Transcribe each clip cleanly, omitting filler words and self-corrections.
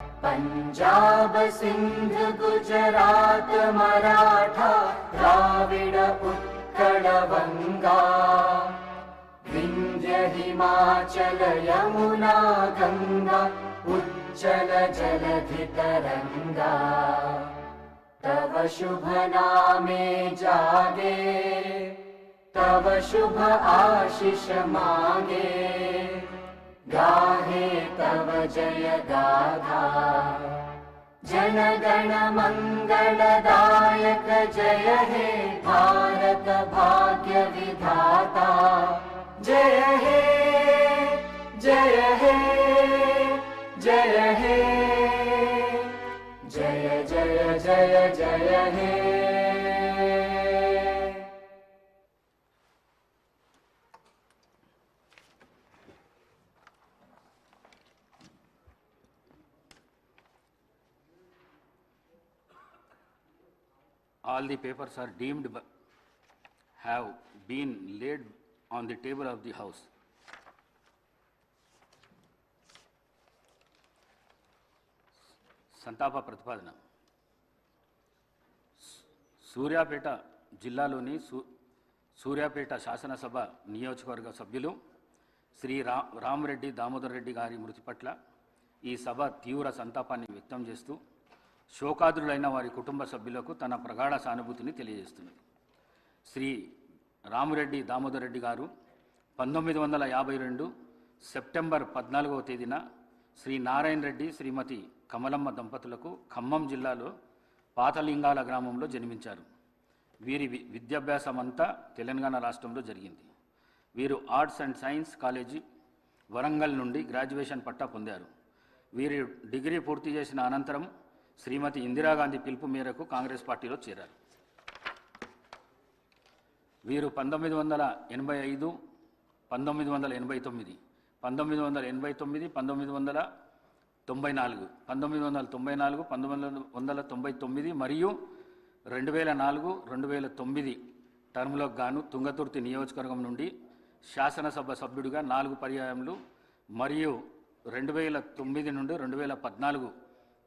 पंजाब सिंध गुजरात मराठा द्राविड उत्कल बंगा विंध्य हिमाचल यमुना गंगा उच्चल जलधि तरंगा तव शुभ नामे जागे तव शुभ आशीष मांगे गाहे तव जय गाथा जनगण मंगलदायक जय हे भारत भाग्य विधाता जय हे जय हे जय हे जय जय जय जय हे। All the papers are deemed have been laid on the table of the House. సంతాప ప్రతిపాదన. సూర్యాపేట జిల్లాలోని సూర్యాపేట శాసనసభ నియోజకవర్గ సభ్యులు శ్రీ రామరెడ్డి దామోదర్ రెడ్డి గారి మృతి పట్ల ఈ సభ తీవ్ర సంతాపాన్ని వ్యక్తం చేస్తూ శోకాదులైన వారి కుటుంబ సభ్యులకు తన ప్రగాఢ సానుభూతిని తెలియజేస్తున్నది. శ్రీ రామరెడ్డి దామోదర్ రెడ్డి గారు 1952 సెప్టెంబర్ 14వ తేదీన శ్రీ నారాయణ రెడ్డి శ్రీమతి కమలమ్మ దంపతులకు ఖమ్మం జిల్లాలో పాతలింగాల గ్రామంలో జన్మించారు. వీరి విద్యాభ్యాసం అంతా తెలంగాణ రాష్ట్రంలో జరిగింది. వీరు arts and science college Warangal నుండి గ్రాడ్యుయేషన్ పట్టా పొందారు. వీరు డిగ్రీ పూర్తి చేసిన అనంతరం శ్రీమతి ఇందిరాగాంధీ పిలుపు మేరకు కాంగ్రెస్ పార్టీలో చేరారు. వీరు 1985, 1989, 1989, 1994, 1994, 1999 మరియు 2004, 2009 టర్ములకు గాను తుంగతుర్తి నియోజకవర్గం నుండి శాసనసభ సభ్యుడిగా 4 పర్యాయములు మరియు 2009 నుండి 2014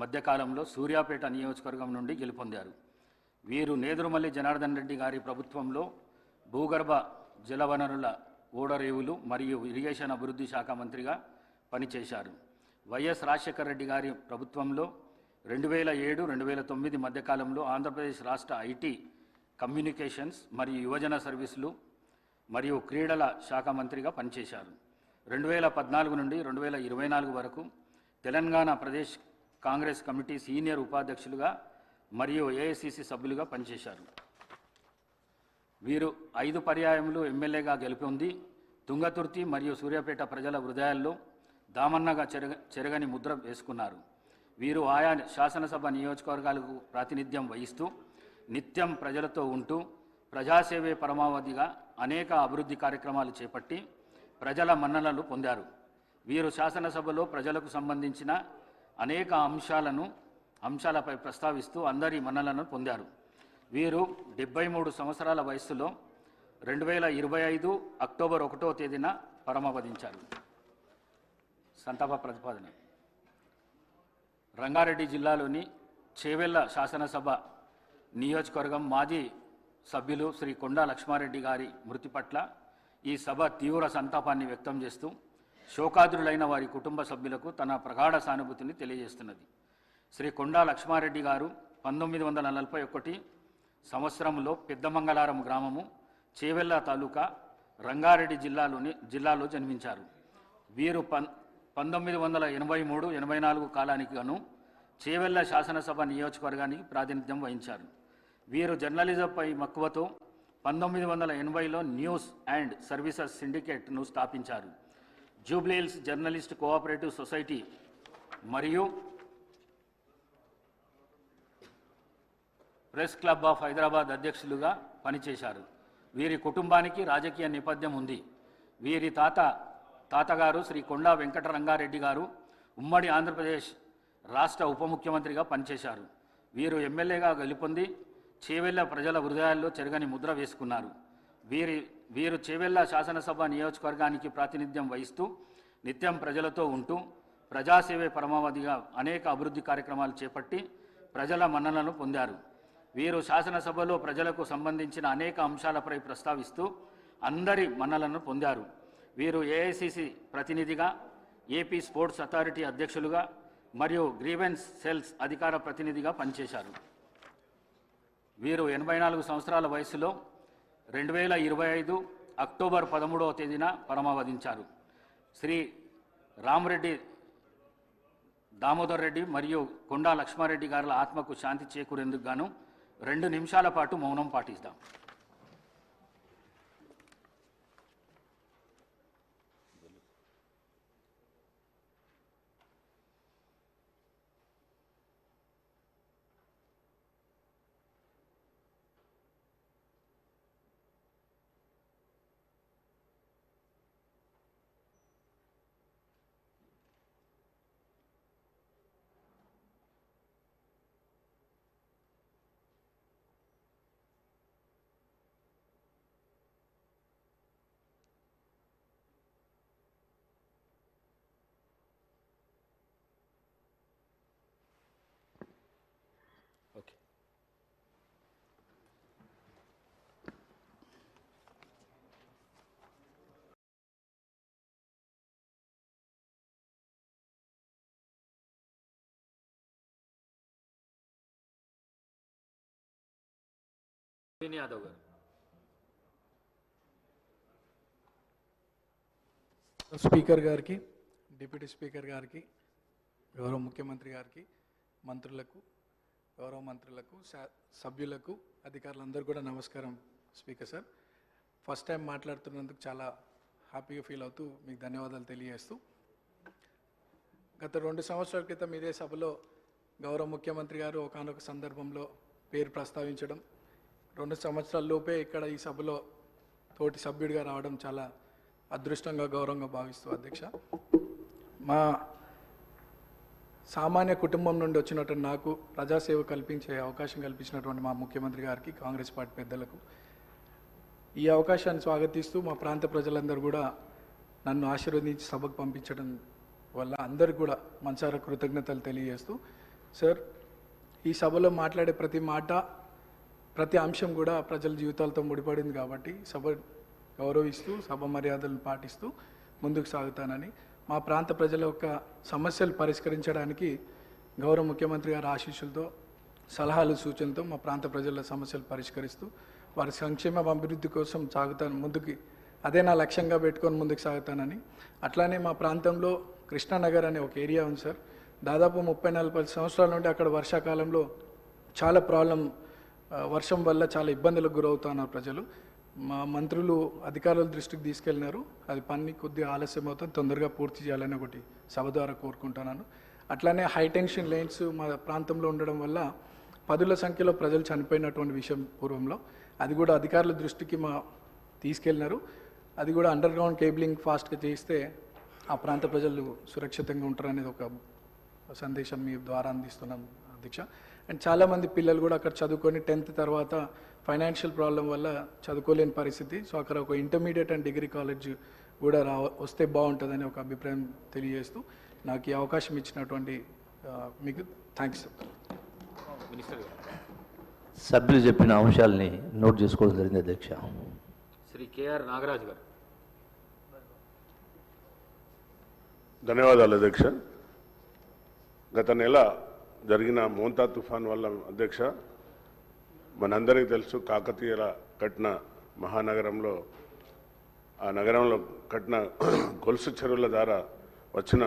మధ్యకాలంలో సూర్యాపేట నియోజకవర్గం నుండి గెలుపొందారు. వీరు నేదురుమల్లి జనార్దన్ రెడ్డి గారి ప్రభుత్వంలో భూగర్భ జలవనరుల ఓడరేవులు మరియు ఇరిగేషన్ అభివృద్ధి శాఖ మంత్రిగా పనిచేశారు. వైఎస్ రాజశేఖర రెడ్డి గారి ప్రభుత్వంలో 2007, 2009 మధ్యకాలంలో ఆంధ్రప్రదేశ్ రాష్ట్ర ఐటీ, కమ్యూనికేషన్స్ మరియు యువజన సర్వీసులు మరియు క్రీడల శాఖ మంత్రిగా పనిచేశారు. 2014 నుండి 2024 వరకు తెలంగాణ ప్రదేశ్ కాంగ్రెస్ కమిటీ సీనియర్ ఉపాధ్యక్షులుగా మరియు ఏఐసిసి సభ్యులుగా పనిచేశారు. వీరు 5 పర్యాయములు ఎమ్మెల్యేగా గెలుపొంది తుంగతుర్తి మరియు సూర్యాపేట ప్రజల హృదయాల్లో దామన్నగా చెరగని ముద్ర వేసుకున్నారు. వీరు ఆయా శాసనసభ నియోజకవర్గాలకు ప్రాతినిధ్యం వహిస్తూ నిత్యం ప్రజలతో ఉంటూ ప్రజాసేవే పరమావధిగా అనేక అభివృద్ధి కార్యక్రమాలు చేపట్టి ప్రజల మన్ననలు పొందారు. వీరు శాసనసభలో ప్రజలకు సంబంధించిన అనేక అంశాలపై ప్రస్తావిస్తూ అందరి మన్ననలను పొందారు. వీరు 73 సంవత్సరాల వయస్సులో 2025 అక్టోబర్ 1వ తేదీన పరమపదించారు. సంతాప ప్రతిపాదన. రంగారెడ్డి జిల్లాలోని చేవెళ్ల శాసనసభ నియోజకవర్గం మాజీ సభ్యులు శ్రీ కొండా లక్ష్మారెడ్డి గారి మృతి పట్ల ఈ సభ తీవ్ర సంతాపాన్ని వ్యక్తం చేస్తూ శోకాదులైన వారి కుటుంబ సభ్యులకు తన ప్రగాఢ సానుభూతిని తెలియజేస్తున్నది. శ్రీ కొండా లక్ష్మారెడ్డి గారు 1941 సంవత్సరంలో పెద్దమంగళారం గ్రామము, చేవెళ్ల తాలూకా, రంగారెడ్డి జిల్లాలో జన్మించారు. వీరు 1983, 84 కాలానికి గాను చేవెళ్ల శాసనసభ నియోజకవర్గానికి ప్రాతినిధ్యం వహించారు. వీరు జర్నలిజంపై మక్కువతో 1980లో న్యూస్ అండ్ సర్వీసెస్ సిండికేట్ను స్థాపించారు. జూబ్లీహిల్స్ జర్నలిస్ట్ కోఆపరేటివ్ సొసైటీ మరియు ప్రెస్ క్లబ్ ఆఫ్ హైదరాబాద్ అధ్యక్షులుగా పనిచేశారు. వీరి కుటుంబానికి రాజకీయ నేపథ్యం ఉంది. వీరి తాతగారు శ్రీ కొండా వెంకటరంగారెడ్డి గారు ఉమ్మడి ఆంధ్రప్రదేశ్ రాష్ట్ర ఉప ముఖ్యమంత్రిగా పనిచేశారు. వీరు ఎమ్మెల్యేగా గెలుపొంది చేవెళ్ల ప్రజల హృదయాల్లో చెరగని ముద్ర వేసుకున్నారు. వీరు చేవెళ్ల శాసనసభ నియోజకవర్గానికి ప్రాతినిధ్యం వహిస్తూ నిత్యం ప్రజలతో ఉంటూ ప్రజాసేవే పరమావధిగా అనేక అభివృద్ధి కార్యక్రమాలు చేపట్టి ప్రజల మన్ననలను పొందారు. వీరు శాసనసభలో ప్రజలకు సంబంధించిన అనేక అంశాలపై ప్రస్తావిస్తూ అందరి మన్ననలను పొందారు. వీరు ఏఐసిసి ప్రతినిధిగా, ఏపీ స్పోర్ట్స్ అథారిటీ అధ్యక్షులుగా మరియు గ్రీవెన్స్ సెల్స్ అధికార ప్రతినిధిగా పనిచేశారు. వీరు 84 సంవత్సరాల వయసులో 2025 అక్టోబర్ 13వ తేదీన పరమావధించారు. శ్రీ రామరెడ్డి దామోదర్ రెడ్డి మరియు కొండా లక్ష్మారెడ్డి గారుల ఆత్మకు శాంతి చేకూరేందుకు గాను 2 నిమిషాల పాటు మౌనం పాటిస్తాం. ఓకే. యాదవ్ గారు. స్పీకర్ గారికి, డిప్యూటీ స్పీకర్ గారికి, గౌరవ ముఖ్యమంత్రి గారికి, మంత్రులకు, గౌరవ మంత్రులకు, సభ్యులకు, అధికారులందరూ కూడా నమస్కారం. స్పీకర్ సార్, ఫస్ట్ టైం మాట్లాడుతున్నందుకు చాలా హ్యాపీగా ఫీల్ అవుతూ మీకు ధన్యవాదాలు తెలియజేస్తూ, గత 2 సంవత్సరాల క్రితం ఇదే సభలో గౌరవ ముఖ్యమంత్రి గారు ఒకానొక సందర్భంలో పేరు ప్రస్తావించడం, 2 సంవత్సరాల లోపే ఇక్కడ ఈ సభలో తోటి సభ్యుడిగా రావడం చాలా అదృష్టంగా, గౌరవంగా భావిస్తూ అధ్యక్ష, మా సామాన్య కుటుంబం నుండి వచ్చినటువంటి నాకు ప్రజాసేవ కల్పించే అవకాశం కల్పించినటువంటి మా ముఖ్యమంత్రి గారికి, కాంగ్రెస్ పార్టీ పెద్దలకు ఈ అవకాశాన్ని స్వాగతిస్తూ మా ప్రాంత ప్రజలందరూ కూడా నన్ను ఆశీర్వదించి సభకు పంపించడం వల్ల అందరికీ కూడా మనసారా కృతజ్ఞతలు తెలియజేస్తూ, సార్ ఈ సభలో మాట్లాడే ప్రతి మాట, ప్రతి అంశం కూడా ప్రజల జీవితాలతో ముడిపడింది కాబట్టి సభ గౌరవిస్తూ, సభ మర్యాదలను పాటిస్తూ ముందుకు సాగుతానని, మా ప్రాంత ప్రజల యొక్క సమస్యలు పరిష్కరించడానికి గౌరవ ముఖ్యమంత్రి గారి ఆశీస్సులతో, సలహాలు, సూచనలతో మా ప్రాంత ప్రజల సమస్యలు పరిష్కరిస్తూ వారి సంక్షేమ అభివృద్ధి కోసం సాగుతాను ముందుకి, అదే నా లక్ష్యంగా పెట్టుకొని ముందుకు సాగుతానని. అట్లానే మా ప్రాంతంలో కృష్ణానగర్ అనే ఒక ఏరియా ఉంది సార్, దాదాపు 30-40 సంవత్సరాల నుండి అక్కడ వర్షాకాలంలో చాలా వర్షం వల్ల చాలా ఇబ్బందులకు గురవుతున్నారు ప్రజలు. మా మంత్రులు అధికారుల దృష్టికి తీసుకెళ్ళినారు, అది పని కొద్దిగా ఆలస్యం అవుతుంది, తొందరగా పూర్తి చేయాలని ఒకటి సభ ద్వారా కోరుకుంటున్నాను. అట్లానే హై టెన్షన్ లైన్స్ మా ప్రాంతంలో ఉండడం వల్ల 10ల సంఖ్యలో ప్రజలు చనిపోయినటువంటి విషయం పూర్వంలో, అది కూడా అధికారుల దృష్టికి తీసుకెళ్ళినారు. అది కూడా అండర్ గ్రౌండ్ కేబులింగ్ ఫాస్ట్గా చేస్తే ఆ ప్రాంత ప్రజలు సురక్షితంగా ఉంటారనేది ఒక సందేశం మీ ద్వారా అందిస్తున్నాం అధ్యక్ష. అండ్ చాలామంది పిల్లలు కూడా అక్కడ చదువుకొని 10th తర్వాత ఫైనాన్షియల్ ప్రాబ్లం వల్ల చదువుకోలేని పరిస్థితి. సో అక్కడ ఒక ఇంటర్మీడియట్ అండ్ డిగ్రీ కాలేజ్ కూడా వస్తే బాగుంటుందని ఒక అభిప్రాయం తెలియజేస్తూ నాకు ఈ అవకాశం ఇచ్చినటువంటి మీకు థ్యాంక్స్. సభ్యులు చెప్పిన అంశాలని నోట్ చేసుకోవడం జరిగింది అధ్యక్ష. శ్రీ కేఆర్ నాగరాజు గారు. ధన్యవాదాలు అధ్యక్ష. గత నెల జరిగిన మోంతా తుఫాన్ వల్ల అధ్యక్ష మనందరికీ తెలుసు, కాకతీయుల కట్టిన మహానగరంలో, ఆ నగరంలో కట్టిన గొలుసు చెరువుల ద్వారా వచ్చిన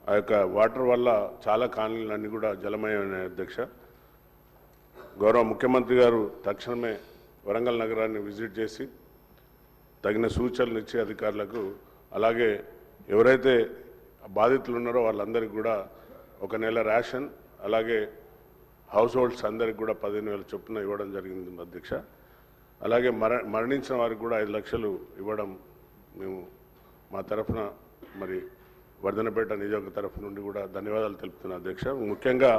ఆ యొక్క వాటర్ వల్ల చాలా కాలనీలన్నీ కూడా జలమయమైన అధ్యక్ష. గౌరవ ముఖ్యమంత్రి గారు తక్షణమే వరంగల్ నగరాన్ని విజిట్ చేసి తగిన సూచనలు ఇచ్చి అధికారులకు, అలాగే ఎవరైతే బాధితులు ఉన్నారో వాళ్ళందరికీ కూడా 1 నెల రేషన్, అలాగే హౌస్ హోల్డ్స్ అందరికి కూడా 15,000 చొప్పున ఇవ్వడం జరిగింది అధ్యక్ష. అలాగే మరణించిన వారికి కూడా 5 లక్షలు ఇవ్వడం మేము మా తరఫున, మరి వర్ధనపేట నియోజక తరఫు నుండి కూడా ధన్యవాదాలు తెలుపుతున్నాను అధ్యక్ష. ముఖ్యంగా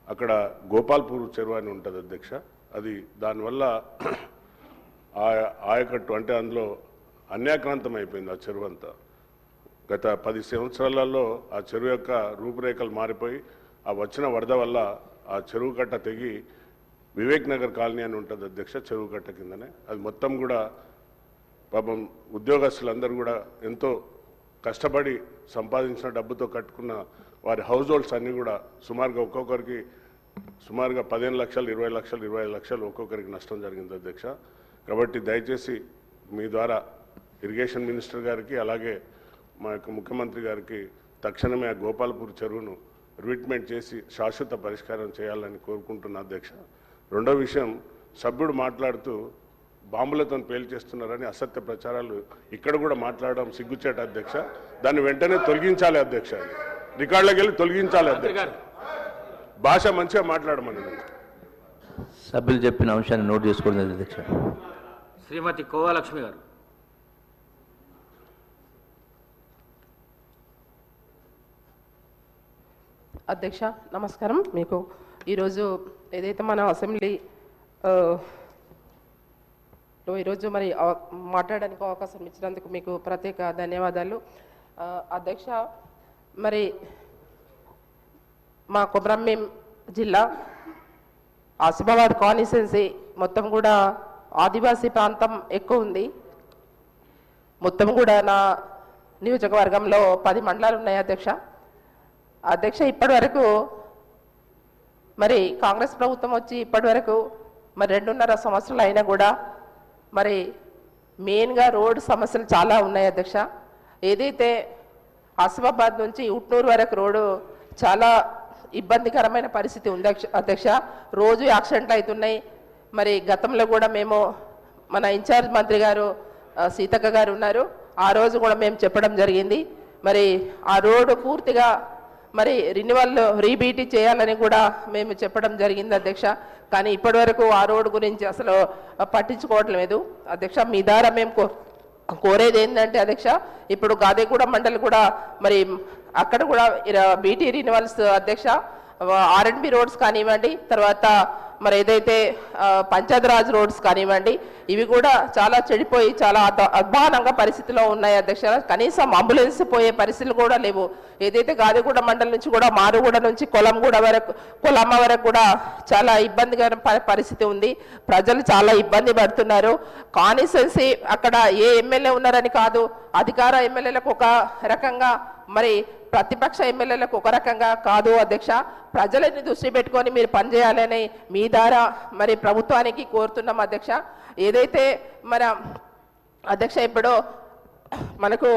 అక్కడ గోపాల్పూర్ చెరువు అని ఉంటుంది అధ్యక్ష, అది దానివల్ల ఆయకట్టు అంటే అందులో అన్యాక్రాంతం అయిపోయింది ఆ చెరువు అంతా. గత 10 సంవత్సరాలలో ఆ చెరువు యొక్క రూపురేఖలు మారిపోయి ఆ వచ్చిన వరద వల్ల ఆ చెరువు కట్ట తెగి వివేక్ నగర్ కాలనీ అని ఉంటుంది అధ్యక్ష, చెరువు కట్ట కిందనే. అది మొత్తం కూడా పాపం ఉద్యోగస్తులందరూ కూడా ఎంతో కష్టపడి సంపాదించిన డబ్బుతో కట్టుకున్న వారి హౌస్ హోల్డ్స్ అన్నీ కూడా సుమారుగా ఒక్కొక్కరికి 15 లక్షలు 20 లక్షలు 25 లక్షలు ఒక్కొక్కరికి నష్టం జరిగింది అధ్యక్ష. కాబట్టి దయచేసి మీ ద్వారా ఇరిగేషన్ మినిస్టర్ గారికి అలాగే మా యొక్క ముఖ్యమంత్రి గారికి తక్షణమే ఆ గోపాలపూర్ చెరువును రిట్మెంట్ చేసి శాశ్వత పరిష్కారం చేయాలని కోరుకుంటున్నా అధ్యక్ష. రెండో విషయం, సభ్యుడు మాట్లాడుతూ బాంబులతో పేల్చేస్తున్నారని అసత్య ప్రచారాలు ఇక్కడ కూడా మాట్లాడడం సిగ్గుచేట అధ్యక్ష. దాన్ని వెంటనే తొలగించాలి అధ్యక్ష, రికార్డులోకి వెళ్ళి తొలగించాలి అధ్యక్ష. భాష మంచిగా మాట్లాడమని సభ్యులు చెప్పిన అంశాన్ని నోట్ చేసుకోవడం జరిగింది అధ్యక్ష. శ్రీమతి కోవాలక్ష్మి గారు. అధ్యక్ష నమస్కారం. మీకు ఈరోజు ఏదైతే మన అసెంబ్లీ ఈరోజు మరి మాట్లాడడానికి అవకాశం ఇచ్చినందుకు మీకు ప్రత్యేక ధన్యవాదాలు అధ్యక్ష. మరి మా కొమరంభీం జిల్లా ఆసిఫాబాద్ కాన్స్టిట్యుయెన్సీ మొత్తం కూడా ఆదివాసీ ప్రాంతం ఎక్కువ ఉంది. మొత్తం కూడా నా నియోజకవర్గంలో 10 మండలాలు ఉన్నాయి అధ్యక్ష. ఇప్పటి వరకు మరి కాంగ్రెస్ ప్రభుత్వం వచ్చి ఇప్పటి వరకు మరి 2.5 సంవత్సరాలు అయినా కూడా మరి మెయిన్గా రోడ్ సమస్యలు చాలా ఉన్నాయి అధ్యక్ష. ఏదైతే ఆసిఫాబాద్ నుంచి ఉట్నూరు వరకు రోడ్డు చాలా ఇబ్బందికరమైన పరిస్థితి ఉంది అధ్యక్ష. రోజు యాక్సిడెంట్లు అవుతున్నాయి. మరి గతంలో కూడా మేము మన ఇన్ఛార్జ్ మంత్రి గారు సీతక్క గారు ఉన్నారు, ఆ రోజు కూడా మేము చెప్పడం జరిగింది. మరి ఆ రోడ్డు పూర్తిగా మరి రిన్యువల్ రీబీటీ చేయాలని కూడా మేము చెప్పడం జరిగింది అధ్యక్ష. కానీ ఇప్పటి వరకు ఆ రోడ్డు గురించి అసలు పట్టించుకోవట్లేదు అధ్యక్ష. మీ ద్వారా మేము కోరేది ఏంటంటే అధ్యక్ష, ఇప్పుడు గాదేగూడ మండలి కూడా మరి అక్కడ కూడా బీటీ రిన్యువల్స్ అధ్యక్ష, R&B రోడ్స్ కానివ్వండి, తర్వాత మరి ఏదైతే పంచాయతీరాజ్ రోడ్స్ కానివ్వండి, ఇవి కూడా చాలా చెడిపోయి చాలా అధ్వానంగా పరిస్థితిలో ఉన్నాయి అధ్యక్ష. కనీసం అంబులెన్స్ పోయే పరిస్థితులు కూడా లేవు. ఏదైతే గాదిగూడ మండలం నుంచి కూడా మారుగూడ నుంచి కొలమ్మ వరకు కూడా చాలా ఇబ్బందికర పరిస్థితి ఉంది. ప్రజలు చాలా ఇబ్బంది పడుతున్నారు. కాన్స్టిట్యుయెన్సీ అక్కడ ఏ ఎమ్మెల్యే ఉన్నారని కాదు, అధికార ఎమ్మెల్యేలకు ఒక రకంగా మరి ప్రతిపక్ష ఎమ్మెల్యేలకు ఒక రకంగా కాదు అధ్యక్ష. ప్రజలని దృష్టి పెట్టుకొని మీరు పనిచేయాలని మీ ద్వారా మరి ప్రభుత్వానికి కోరుతున్నాం అధ్యక్ష. ఏదైతే మన అధ్యక్ష ఇప్పుడు మనకు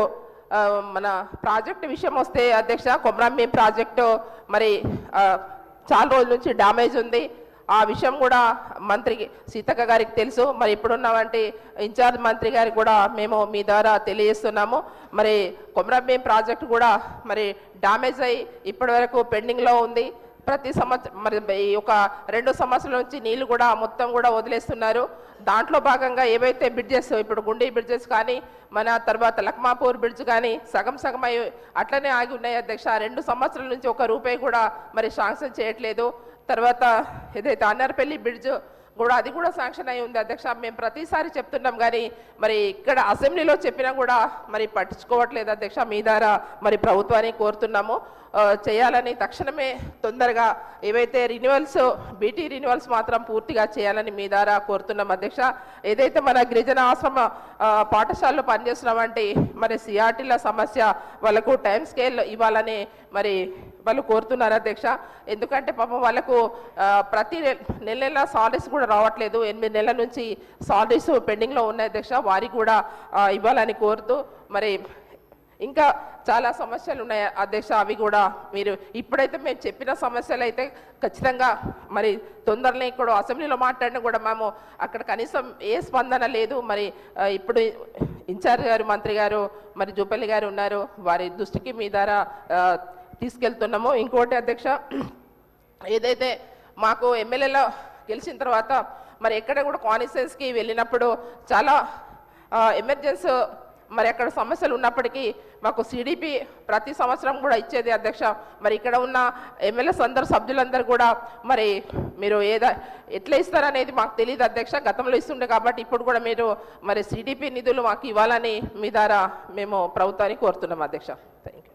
మన ప్రాజెక్టు విషయం వస్తే అధ్యక్ష, కొమరంభీం ప్రాజెక్టు మరి చాలా రోజుల నుంచి డ్యామేజ్ ఉంది. ఆ విషయం కూడా మంత్రి సీతక్క గారికి తెలుసు. మరి ఇప్పుడున్నవంటి ఇన్ఛార్జ్ మంత్రి గారికి కూడా మేము మీ ద్వారా తెలియజేస్తున్నాము. మరి కొమరంభీం ప్రాజెక్టు కూడా మరి డ్యామేజ్ అయ్యి ఇప్పటి వరకు పెండింగ్లో ఉంది. ప్రతి సంవత్సరం మరి ఒక 2 సంవత్సరాల నుంచి నీళ్లు కూడా మొత్తం కూడా వదిలేస్తున్నారు. దాంట్లో భాగంగా ఏవైతే బ్రిడ్జెస్ ఇప్పుడు గుండీ బ్రిడ్జెస్ కానీ మన తర్వాత లక్మాపూర్ బ్రిడ్జ్ కానీ సగం అయి అట్లనే ఆగి ఉన్నాయి అధ్యక్ష. 2 సంవత్సరాల నుంచి ఒక రూపాయి కూడా మరి శాంక్షన్ చేయట్లేదు. తర్వాత ఏదైతే అన్నారపల్లి బ్రిడ్జ్ కూడా అది కూడా శాంక్షన్ అయి ఉంది అధ్యక్ష. మేము ప్రతిసారి చెప్తున్నాం కానీ మరి ఇక్కడ అసెంబ్లీలో చెప్పినా కూడా మరి పట్టించుకోవట్లేదు అధ్యక్ష. మీ ద్వారా మరి ప్రభుత్వాన్ని కోరుతున్నాము చేయాలని, తక్షణమే తొందరగా ఏవైతే రిన్యువల్స్ బీటీ రిన్యువల్స్ మాత్రం పూర్తిగా చేయాలని మీ ద్వారా కోరుతున్నాం అధ్యక్ష. ఏదైతే మన గిరిజన ఆశ్రమ పాఠశాలలో పనిచేస్తున్నామంటే మరి సిఆర్టీల సమస్య వాళ్ళకు టైం స్కేల్ ఇవ్వాలని మరి వాళ్ళు కోరుతున్నారు అధ్యక్ష. ఎందుకంటే పాపం వాళ్ళకు ప్రతి నెల సాలరీస్ కూడా రావట్లేదు. 8 నెలల నుంచి సాలరీస్ పెండింగ్లో ఉన్నాయి అధ్యక్ష. వారికి కూడా ఇవ్వాలని కోరుతూ మరి ఇంకా చాలా సమస్యలు ఉన్నాయి అధ్యక్ష. అవి కూడా మీరు ఇప్పుడైతే మేము చెప్పిన సమస్యలు అయితే ఖచ్చితంగా మరి తొందరనే ఇక్కడ అసెంబ్లీలో మాట్లాడినా కూడా మేము అక్కడ కనీసం ఏ స్పందన లేదు. మరి ఇప్పుడు ఇన్ఛార్జ్ గారు మంత్రి గారు మరి జూపల్లి గారు ఉన్నారు, వారి దృష్టికి మీ ద్వారా తీసుకెళ్తున్నాము. ఇంకోటి అధ్యక్ష, ఏదైతే మాకు ఎమ్మెల్యేలో గెలిచిన తర్వాత మరి ఎక్కడ కూడా కాన్స్టిట్యుయెన్సీకి వెళ్ళినప్పుడు చాలా ఎమర్జెన్సీ మరి అక్కడ సమస్యలు ఉన్నప్పటికీ మాకు సిడిపి ప్రతి సంవత్సరం కూడా ఇచ్చేది అధ్యక్ష. మరి ఇక్కడ ఉన్న ఎమ్మెల్యేస్ అందరు సభ్యులందరూ కూడా మరి మీరు ఎట్లా ఇస్తారనేది మాకు తెలియదు అధ్యక్ష. గతంలో ఇస్తుండే కాబట్టి ఇప్పుడు కూడా మీరు మరి సిడిపి నిధులు మాకు ఇవ్వాలని మీ ద్వారా మేము ప్రభుత్వాన్ని కోరుతున్నాం అధ్యక్ష. Thank you.